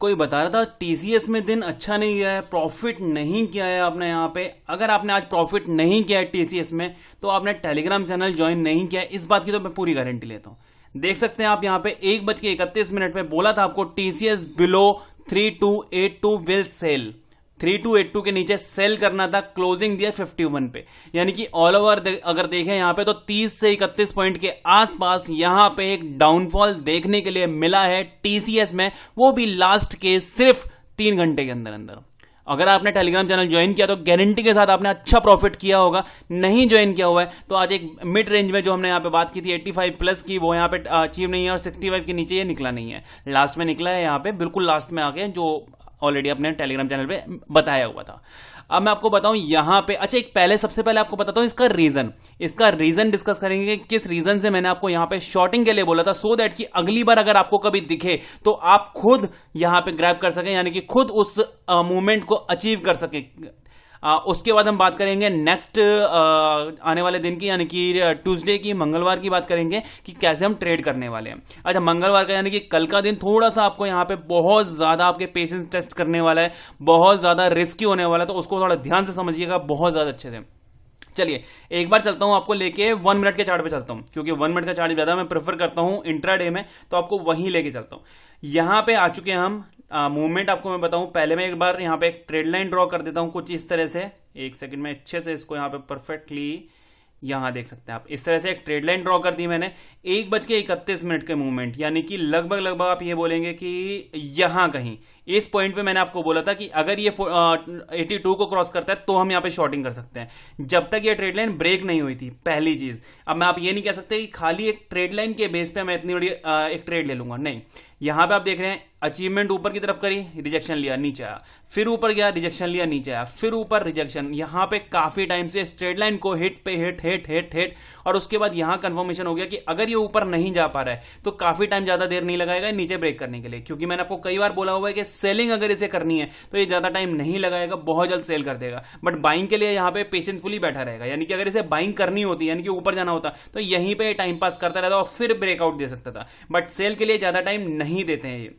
कोई बता रहा था टीसीएस में दिन अच्छा नहीं गया है, प्रॉफिट नहीं किया है आपने यहाँ पे। अगर आपने आज प्रॉफिट नहीं किया है टीसीएस में तो आपने टेलीग्राम चैनल ज्वाइन नहीं किया है, इस बात की तो मैं पूरी गारंटी लेता हूं। देख सकते हैं आप यहाँ पे 1:31 पे बोला था आपको टीसीएस बिलो 3282 विल सेल, 3282 के नीचे सेल करना था, क्लोजिंग दिया 51 पे। यानी कि ऑल ओवर अगर देखें यहाँ पे तो 30 से 31 पॉइंट के आसपास यहाँ पे एक डाउनफॉल देखने के लिए मिला है टीसीएस में, वो भी लास्ट के सिर्फ 3 घंटे के अंदर अंदर। अगर आपने टेलीग्राम चैनल ज्वाइन किया तो गारंटी के साथ आपने अच्छा प्रॉफिट किया होगा। नहीं ज्वाइन किया हुआ है तो आज एक मिड रेंज में जो हमने यहाँ पे बात की थी 85 प्लस की, वो यहाँ पे अचीव नहीं है और 65 के नीचे ये निकला नहीं है, लास्ट में निकला है यहाँ पे, बिल्कुल लास्ट में आके, जो ऑलरेडी अपने टेलीग्राम चैनल पे बताया हुआ था। अब मैं आपको बताऊं यहां पे, अच्छा एक सबसे पहले आपको बताता हूं इसका रीजन डिस्कस करेंगे, किस रीजन से मैंने आपको यहां पे शॉर्टिंग के लिए बोला था, सो दैट कि अगली बार अगर आपको कभी दिखे तो आप खुद यहां पे ग्रैब कर सकें, यानी कि खुद उस मूवमेंट को अचीव कर सके। उसके बाद हम बात करेंगे नेक्स्ट आने वाले दिन की, यानी कि ट्यूसडे की, मंगलवार की बात करेंगे कि कैसे हम ट्रेड करने वाले हैं। अच्छा मंगलवार का यानी कि कल का दिन थोड़ा सा आपको यहाँ पे बहुत ज्यादा आपके पेशेंस टेस्ट करने वाला है, बहुत ज्यादा रिस्की होने वाला है, तो उसको थोड़ा ध्यान से समझिएगा बहुत ज्यादा अच्छे से। चलिए एक बार चलता हूं आपको लेके 1 मिनट के चार्ट पे चलता हूं, क्योंकि 1 मिनट का चार्ट ज्यादा मैं प्रेफर करता हूं इंट्राडे में, तो आपको वहीं लेके चलता हूं। यहां पे आ चुके हैं हम, मूवमेंट आपको मैं बताऊं, पहले मैं एक बार यहां पे एक ट्रेड लाइन ड्रॉ कर देता हूं कुछ इस तरह से। एक सेकंड में अच्छे से इसको यहां पे परफेक्टली यहां देख सकते हैं आप, इस तरह से एक ट्रेड लाइन ड्रॉ कर दी मैंने 1:31 के मूवमेंट, यानी कि लगभग आप ये बोलेंगे कि यहां कहीं इस पॉइंट पे मैंने आपको बोला था कि अगर ये 82 को क्रॉस करता है तो हम यहां पे शॉर्टिंग कर सकते हैं, जब तक ये ट्रेड लाइन ब्रेक नहीं हुई थी, पहली चीज। अब मैं आप ये नहीं कह सकते कि खाली एक ट्रेड लाइन के बेस पे मैं इतनी बड़ी एक ट्रेड ले लूंगा, नहीं। यहां पे आप देख रहे हैं अचीवमेंट ऊपर की तरफ करी, रिजेक्शन लिया, नीचे आया, फिर ऊपर गया, रिजेक्शन लिया, नीचे आया, फिर ऊपर रिजेक्शन। यहां पे काफी टाइम से स्ट्रेट लाइन को हिट पे हिट, और उसके बाद यहां कंफर्मेशन हो गया कि अगर ये ऊपर नहीं जा पा रहा है तो काफी टाइम ज्यादा देर नहीं लगाएगा नीचे ब्रेक करने के लिए, क्योंकि मैंने आपको कई बार बोला हुआ है कि सेलिंग अगर इसे करनी है तो ये ज्यादा टाइम नहीं लगाएगा, बहुत जल्द सेल कर देगा। बट बाइंग के लिए यहां पे पेशेंसफुली बैठा रहेगा, यानी कि अगर इसे बाइंग करनी होती, यानी कि ऊपर जाना होता, तो यहीं पे टाइम पास करता रहता और फिर ब्रेकआउट दे सकता था। बट सेल के लिए ज्यादा टाइम नहीं देते हैं ये।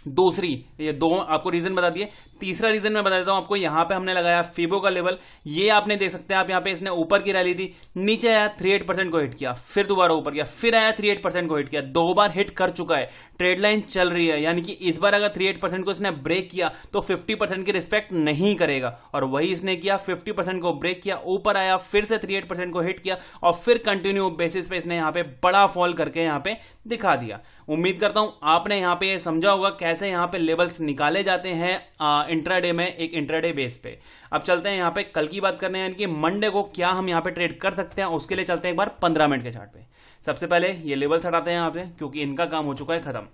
दूसरी, ये दो आपको रीजन बता दिए। तीसरा रीजन मैं बता देता हूं आपको, यहां पे हमने लगाया फिबो का लेवल, ये आपने देख सकते हैं आप, यहां पे इसने ऊपर की रैली दी, नीचे आया 38% को हिट किया, फिर दोबारा ऊपर गया, फिर आया 38% को हिट किया, 2 बार हिट कर चुका है, ट्रेड लाइन चल रही है, यानी कि इस बार अगर 38% को इसने ब्रेक किया तो 50% की रिस्पेक्ट नहीं करेगा, और वही इसने किया, 50% को ब्रेक किया, ऊपर आया, फिर से 38% को हिट किया, और फिर कंटिन्यू बेसिस पे इसने यहां पे बड़ा फॉल करके यहां पे दिखा दिया। उम्मीद करता हूं आपने यहां पे समझा होगा कैसे यहां पे लेवल्स निकाले जाते हैं इंट्राडे में, एक इंट्राडे बेस पे। अब चलते हैं यहां पे कल की बात करने, यानी कि मंडे को क्या हम यहां पे ट्रेड कर सकते हैं, उसके लिए चलते हैं एक बार 15 मिनट के चार्ट पे। सबसे पहले ये लेवल्स हटाते हैं यहां पे, क्योंकि इनका काम हो चुका है खत्म।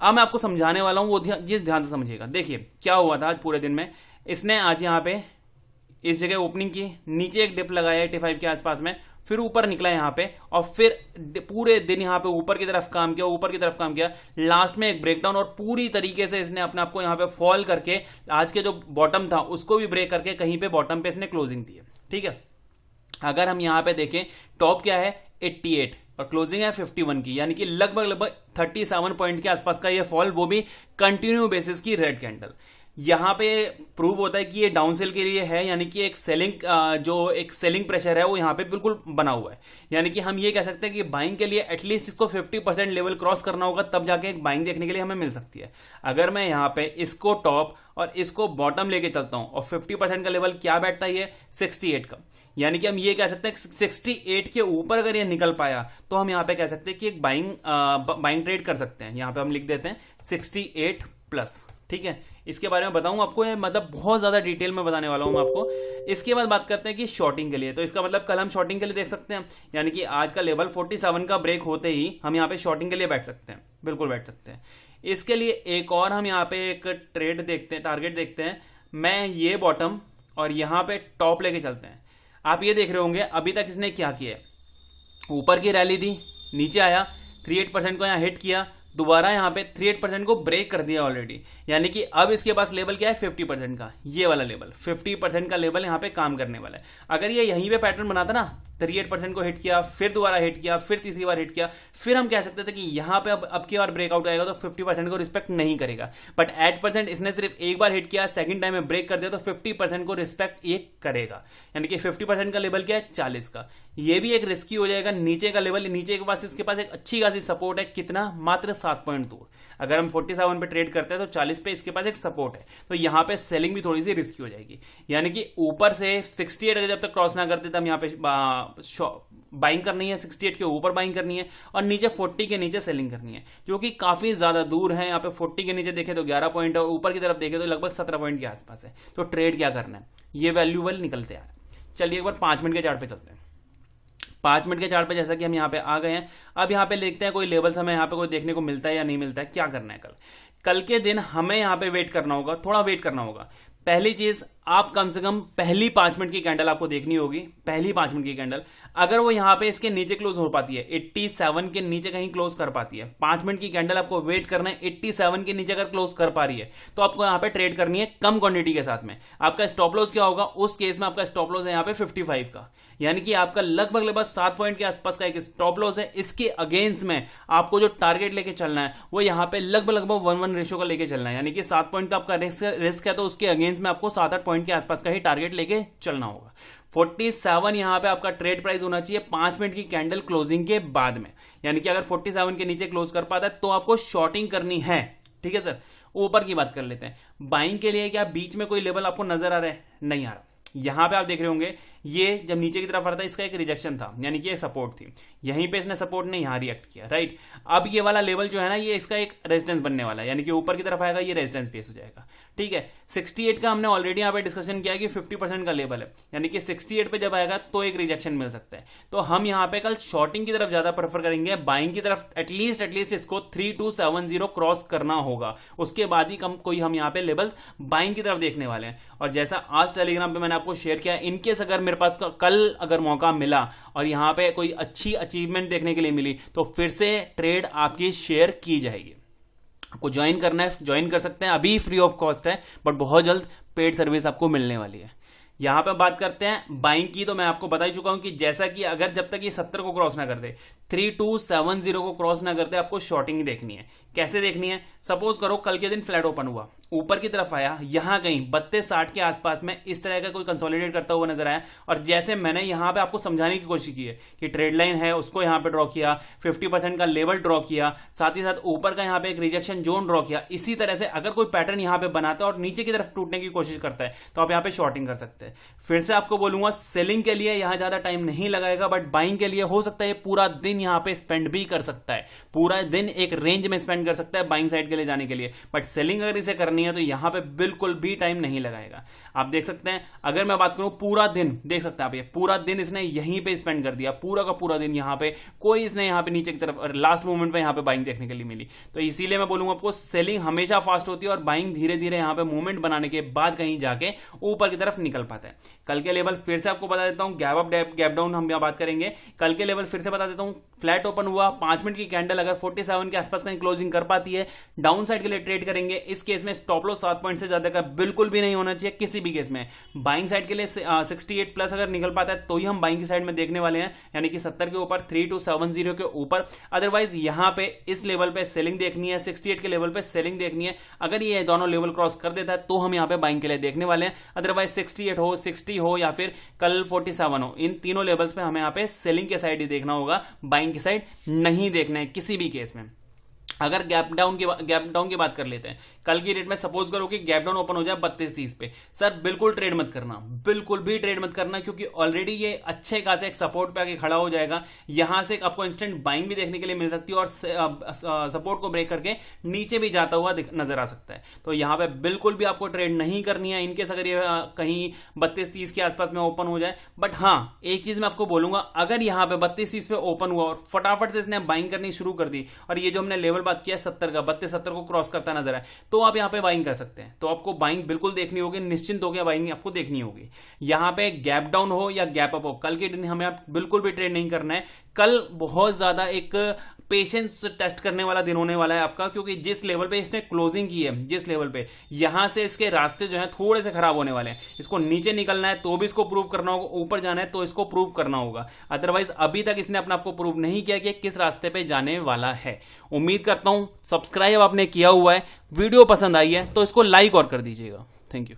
अब मैं आपको समझाने वाला हूं, वो जिस ध्यान से समझिएगा। देखिए क्या हुआ था आज पूरे दिन में, इसने आज यहां पे इस जगह ओपनिंग की, नीचे एक डिप लगाया 85 के आसपास में, फिर ऊपर निकला यहां पे, और फिर पूरे दिन यहां पे ऊपर की तरफ काम किया, लास्ट में एक ब्रेकडाउन, और पूरी तरीके से इसने अपने आप को यहां पे फॉल करके आज के जो बॉटम था उसको भी ब्रेक करके कहीं पे बॉटम पे इसने क्लोजिंग दी है। ठीक है, अगर हम यहां पे देखें टॉप क्या है 88 और क्लोजिंग है 51 की, यानी कि लगभग 37 पॉइंट के आसपास का ये फॉल, वो भी कंटिन्यू बेसिस की रेड कैंडल। यहां पे प्रूव होता है कि ये डाउन सेल के लिए है, यानी कि एक सेलिंग प्रेशर है वो यहां पे बिल्कुल बना हुआ है। यानी कि हम ये कह सकते हैं कि बाइंग के लिए एटलीस्ट इसको 50% लेवल क्रॉस करना होगा, तब जाके एक बाइंग देखने के लिए हमें मिल सकती है। अगर मैं यहां पे इसको टॉप और इसको बॉटम लेके चलता हूं, और 50% का लेवल क्या बैठता है, ये 68 का, यानी कि हम ये कह सकते हैं 68 के ऊपर अगर ये निकल पाया तो हम यहां पे कह सकते हैं कि एक बाइंग ट्रेड कर सकते हैं। यहां पे हम लिख देते हैं 68 प्लस। ठीक है, इसके बारे में बताऊं आपको, मतलब बहुत ज्यादा डिटेल में बताने वाला हूं मैं आपको। इसके बाद बात करते हैं कि शॉर्टिंग के लिए, तो इसका मतलब कल हम शॉर्टिंग के लिए देख सकते हैं, यानी कि आज का लेवल 47 का ब्रेक होते ही हम यहां पे शॉर्टिंग के लिए बैठ सकते हैं, बिल्कुल बैठ सकते हैं। इसके लिए एक और हम यहां पे एक ट्रेड देखते हैं, टारगेट देखते हैं। मैं ये बॉटम और यहां पे टॉप लेके चलते हैं। आप ये देख रहे होंगे अभी तक इसने क्या किया, ऊपर की रैली दी, नीचे आया, 38% को यहां हिट किया, दोबारा यहाँ पे 38% को ब्रेक कर दिया ऑलरेडी, यानी कि अब इसके पास लेवल क्या है 50% का, ये वाला लेवल 50% का लेवल यहाँ पे काम करने वाला है। अगर ये यहीं पे पैटर्न बनाता ना, 38% को हिट किया, फिर दोबारा हिट किया, फिर तीसरी बार हिट किया, फिर हम कह सकते थे कि यहाँ पे अब की बार ब्रेकआउट आएगा तो 50% को रिस्पेक्ट नहीं करेगा। बट 8% इसने सिर्फ एक बार हिट किया, सेकंड टाइम में ब्रेक कर दिया, तो 50% को रिस्पेक्ट ये करेगा। यानी कि 50% का लेवल क्या है 40 का। ये भी एक रिस्की हो जाएगा। नीचे का लेवल, नीचे के पास इसके पास एक अच्छी खासी सपोर्ट है, कितना, मात्र 7 पॉइंट दूर। अगर हम 47 पे ट्रेड करते हैं तो 40 पे इसके पास एक सपोर्ट है, तो यहां पे सेलिंग भी थोड़ी सी रिस्की हो जाएगी। यानी कि ऊपर से 68 अगर जब तक क्रॉस ना करते तब यहां पे बाइंग करनी है, 68 के ऊपर बाइंग करनी है, और नीचे 40 के नीचे सेलिंग करनी है, जो कि काफी ज्यादा दूर है। यहाँ पे 40 के नीचे देखे तो 11 पॉइंट है, ऊपर की तरफ देखे तो लगभग 17 पॉइंट के आसपास है। तो ट्रेड क्या करना है, ये वैल्यूएबल निकलते हैं। चलिए एक बार 5 मिनट के चार्ट पे चलते हैं। 5 मिनट के चार्ट पे जैसा कि हम यहाँ पे आ गए हैं, अब यहाँ पे देखते हैं कोई लेवल्स हमें यहाँ पे कोई देखने को मिलता है या नहीं मिलता है। क्या करना है, कल के दिन हमें यहाँ पे वेट करना होगा, थोड़ा वेट करना होगा। पहली चीज, आप कम से कम पहली 5 मिनट की कैंडल आपको देखनी होगी। पहली 5 मिनट की कैंडल अगर वो यहां पे इसके नीचे क्लोज हो पाती है, 87 के नीचे कहीं क्लोज कर पाती है, 5 मिनट की कैंडल आपको वेट करना है, 87 के नीचे अगर क्लोज कर पा रही है तो आपको यहां पे ट्रेड करनी है कम क्वांटिटी के साथ में। आपका स्टॉप लॉस क्या होगा, उस केस में आपका स्टॉप लॉस है यहां पे 55 का, यानी कि आपका लगभग 7 पॉइंट के आसपास का एक स्टॉप लॉस है। इसके अगेंस्ट में आपको जो टारगेट लेके चलना है वो यहां पे लगभग 1:1 रेशियो का लेके चलना है, यानी कि 7 पॉइंट का आपका रिस्क है, तो उसके अगेंस्ट में आपको 7-8 पॉइंट के आसपास का ही टारगेट लेके चलना होगा। 47 यहां पे आपका ट्रेड प्राइस होना चाहिए 5 मिनट की कैंडल क्लोजिंग के बाद में, यानी कि अगर 47 के नीचे क्लोज कर पाता है तो आपको शॉर्टिंग करनी है। ठीक है सर, ऊपर की बात कर लेते हैं। बाइंग के लिए क्या बीच में कोई लेवल आपको नजर आ रहा है, नहीं आ रहा। यहां पे आप देख रहे होंगे, ये जब नीचे की तरफ आ रहा था इसका एक रिजेक्शन था, यानी कि ये सपोर्ट थी, यहीं पे इसने सपोर्ट ने यहां रिएक्ट किया, राइट। अब ये वाला लेवल जो है ना, ये इसका एक रेजिस्टेंस बनने वाला है, यानी कि ऊपर की तरफ आएगा, ये रेजिस्टेंस फेस हो जाएगा। ठीक है, 68 का हमने ऑलरेडी यहां पे डिस्कशन किया कि 50% का लेवल है, यानी कि 68 पे जब आएगा तो एक रिजेक्शन मिल सकता है। तो हम यहां पे कल शॉर्टिंग की तरफ ज्यादा प्रेफर करेंगे, बाइंग की तरफ एटलीस्ट इसको 3270 क्रॉस करना होगा, उसके बाद ही कोई हम यहां पे लेवल बाइंग की तरफ देखने वाले हैं। और जैसा आज टेलीग्राम पे मैंने आपको शेयर किया, इनकेस अगर मेरे पास कल अगर मौका मिला और यहां पे कोई अच्छी अचीवमेंट देखने के लिए मिली तो फिर से ट्रेड आपकी शेयर की जाएगी। आपको ज्वाइन करना है, ज्वाइन कर सकते हैं, अभी फ्री ऑफ कॉस्ट है, बट बहुत जल्द पेड सर्विस आपको मिलने वाली है। यहां पे बात करते हैं बाइंग की, तो मैं आपको बता ही चुका हूं कि जैसा कि अगर जब तक ये 70 को क्रॉस ना कर दे, 3270 को क्रॉस ना करते, आपको शॉर्टिंग देखनी है। कैसे देखनी है, सपोज करो कल के दिन फ्लैट ओपन हुआ, ऊपर की तरफ आया, यहां कहीं 3260 के आसपास में इस तरह का कोई कंसोलिडेट करता हुआ नजर आया, और जैसे मैंने यहां पे आपको समझाने की कोशिश की है कि ट्रेड लाइन है उसको यहां पे ड्रॉ किया, 50% का लेवल ड्रॉ किया, साथ ही साथ ऊपर का यहां पे एक रिजेक्शन जोन ड्रॉ किया। इसी तरह से अगर कोई पैटर्न यहां पे बनाता है और नीचे की तरफ टूटने की कोशिश करता है तो आप यहां पे शॉर्टिंग कर सकते हैं। फिर से आपको बोलूंगा, सेलिंग के लिए यहां ज्यादा टाइम नहीं लगाएगा, बट बाइंग के लिए हो सकता है पूरा दिन यहां पे स्पेंड भी कर सकता है, पूरा दिन एक रेंज में स्पेंड कर सकता है बाइंग साइड के लिए जाने के लिए। बट सेलिंग अगर इसे करनी है तो यहां पे बिल्कुल भी टाइम नहीं लगाएगा। आप देख सकते हैं, अगर मैं बात करूं पूरा दिन, देख सकते हैं आप, ये पूरा दिन इसने यहीं पे स्पेंड कर दिया, पूरा का पूरा दिन यहां पे कोई इसने यहां पे नीचे की तरफ लास्ट मोमेंट पे यहां पे बाइंग देखने के लिए मिली। तो इसीलिए मैं बोलूंगा आपको, सेलिंग हमेशा फास्ट होती है और बाइंग धीरे धीरे यहां पे मूवमेंट बनाने के बाद कहीं जाके ऊपर की तरफ निकल पाता है। कल के लेवल फिर से आपको बता देता हूं, गैप अप गैप डाउन हम यहां बात करेंगे। कल के लेवल फिर से बता देता हूं, फ्लैट ओपन हुआ, 5 मिनट की कैंडल अगर 47 के आसपास कहीं क्लोजिंग कर पाती है, डाउन साइड के लिए ट्रेड करेंगे। इस केस में स्टॉप लॉस 7 पॉइंट से ज्यादा का बिल्कुल भी नहीं होना चाहिए किसी भी केस में। बाइंग साइड के लिए 68 प्लस अगर निकल पाता है तो ही हम बाइंग की साइड में देखने वाले हैं, यानी कि 70 के ऊपर, 3270 के ऊपर। अदरवाइज यहां पे इस लेवल पे सेलिंग देखनी है, 68 के लेवल पे सेलिंग देखनी है। अगर ये दोनों लेवल क्रॉस कर देता है तो हम यहां पे बाइंग के लिए देखने वाले हैं। अदरवाइज 68 हो, 60 हो या फिर कल 47 हो, इन तीनों लेवल्स पे हमें यहां पे सेलिंग के साइड ही देखना होगा, बाइंग की साइड नहीं देखना है किसी भी केस में। अगर गैप डाउन की बात कर लेते हैं, कल की रेट में सपोज करो कि गैप डाउन ओपन हो जाए 3230 पे, सर बिल्कुल ट्रेड मत करना, बिल्कुल भी ट्रेड मत करना, क्योंकि ऑलरेडी ये अच्छे खासे एक सपोर्ट पे आके खड़ा हो जाएगा। यहां से आपको इंस्टेंट बाइंग भी देखने के लिए मिल सकती है और सपोर्ट को ब्रेक करके नीचे भी जाता हुआ नजर आ सकता है। तो यहां पे बिल्कुल भी आपको ट्रेड नहीं करनी है इनकेस अगर ये कहीं 3230 के आसपास में ओपन हो जाए। बट हाँ, एक चीज मैं आपको बोलूंगा, अगर यहां पे 3230 पे ओपन हुआ और फटाफट से इसने बाइंग करनी शुरू कर दी, और ये जो हमने लेवल बात किया 70 का, 3270 को क्रॉस करता नजर आए, तो आप यहां पे बाइंग कर सकते हैं। तो आपको बाइंग बिल्कुल देखनी होगी, निश्चिंत होकर बाइंग आपको देखनी होगी। यहां पे गैप डाउन हो या गैप अप हो, कल के दिन हमें बिल्कुल भी ट्रेड नहीं करना है। कल बहुत ज्यादा एक पेशेंस टेस्ट करने वाला दिन होने वाला है आपका, क्योंकि जिस लेवल पे इसने क्लोजिंग की है, जिस लेवल पे, यहां से इसके रास्ते जो है थोड़े से खराब होने वाले हैं। इसको नीचे निकलना है तो भी इसको प्रूव करना होगा, ऊपर जाना है तो इसको प्रूव करना होगा। अदरवाइज अभी तक इसने अपने आप को प्रूव नहीं किया कि किस रास्ते पे जाने वाला है। उम्मीद करता हूं सब्सक्राइब आपने किया हुआ है, वीडियो पसंद आई है तो इसको लाइक और कर दीजिएगा। Thank you.